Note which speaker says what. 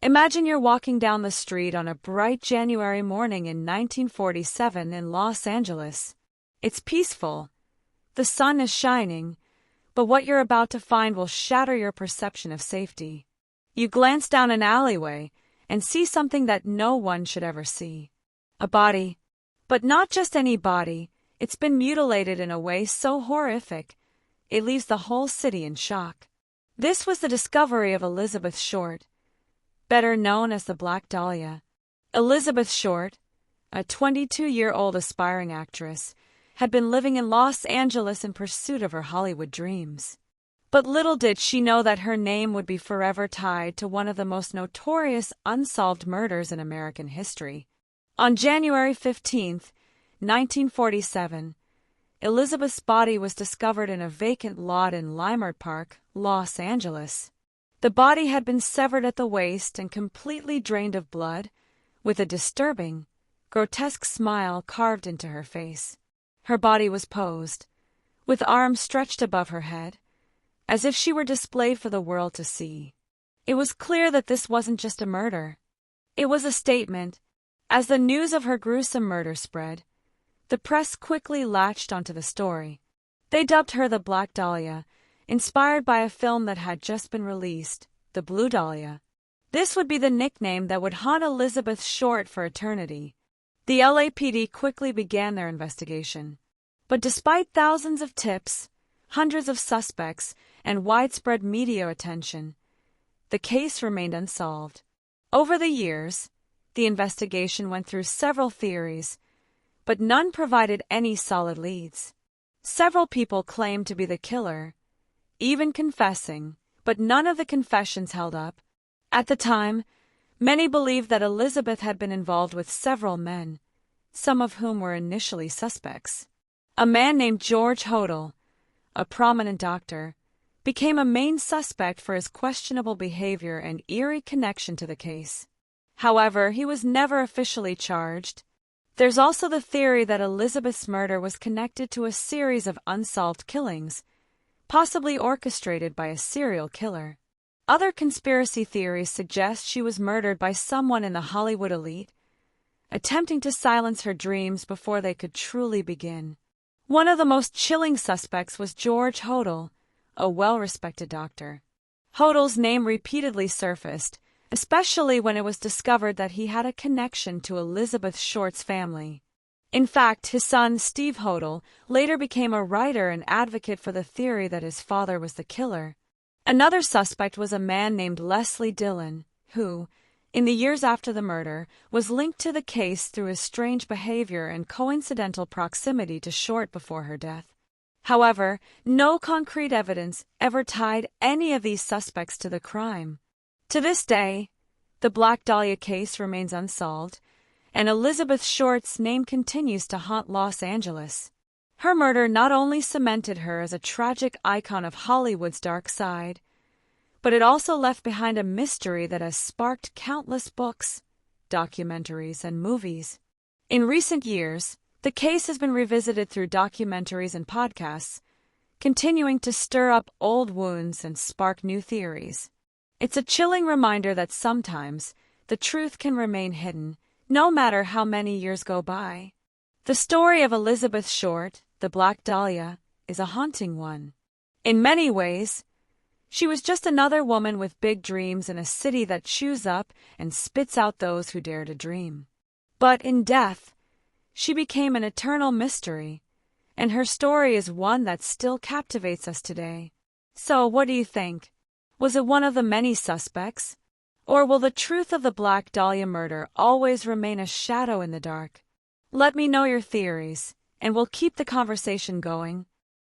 Speaker 1: Imagine you're walking down the street on a bright January morning in 1947 in Los Angeles. It's peaceful. The sun is shining, but what you're about to find will shatter your perception of safety. You glance down an alleyway and see something that no one should ever see. A body. But not just any body. It's been mutilated in a way so horrific, it leaves the whole city in shock. This was the discovery of Elizabeth Short, better known as the Black Dahlia. Elizabeth Short, a 22-year-old aspiring actress, had been living in Los Angeles in pursuit of her Hollywood dreams. But little did she know that her name would be forever tied to one of the most notorious unsolved murders in American history. On January 15, 1947, Elizabeth's body was discovered in a vacant lot in Leimert Park, Los Angeles. The body had been severed at the waist and completely drained of blood, with a disturbing, grotesque smile carved into her face. Her body was posed, with arms stretched above her head, as if she were displayed for the world to see. It was clear that this wasn't just a murder. It was a statement. As the news of her gruesome murder spread, the press quickly latched onto the story. They dubbed her the Black Dahlia, inspired by a film that had just been released, The Blue Dahlia. This would be the nickname that would haunt Elizabeth Short for eternity. The LAPD quickly began their investigation. But despite thousands of tips, hundreds of suspects, and widespread media attention, the case remained unsolved. Over the years, the investigation went through several theories, but none provided any solid leads. Several people claimed to be the killer, even confessing, but none of the confessions held up. At the time, many believed that Elizabeth had been involved with several men, some of whom were initially suspects. A man named George Hodel, a prominent doctor, became a main suspect for his questionable behavior and eerie connection to the case. However, he was never officially charged. There's also the theory that Elizabeth's murder was connected to a series of unsolved killings, possibly orchestrated by a serial killer. Other conspiracy theories suggest she was murdered by someone in the Hollywood elite, attempting to silence her dreams before they could truly begin. One of the most chilling suspects was George Hodel, a well-respected doctor. Hodel's name repeatedly surfaced, especially when it was discovered that he had a connection to Elizabeth Short's family. In fact, his son, Steve Hodel, later became a writer and advocate for the theory that his father was the killer. Another suspect was a man named Leslie Dillon, who, in the years after the murder, was linked to the case through his strange behavior and coincidental proximity to Short before her death. However, no concrete evidence ever tied any of these suspects to the crime. To this day, the Black Dahlia case remains unsolved, and Elizabeth Short's name continues to haunt Los Angeles. Her murder not only cemented her as a tragic icon of Hollywood's dark side, but it also left behind a mystery that has sparked countless books, documentaries, and movies. In recent years, the case has been revisited through documentaries and podcasts, continuing to stir up old wounds and spark new theories. It's a chilling reminder that sometimes the truth can remain hidden, no matter how many years go by. The story of Elizabeth Short, the Black Dahlia, is a haunting one. In many ways, she was just another woman with big dreams in a city that chews up and spits out those who dare to dream. But in death, she became an eternal mystery, and her story is one that still captivates us today. So, what do you think? Was it one of the many suspects? Or will the truth of the Black Dahlia murder always remain a shadow in the dark? Let me know your theories, and we'll keep the conversation going.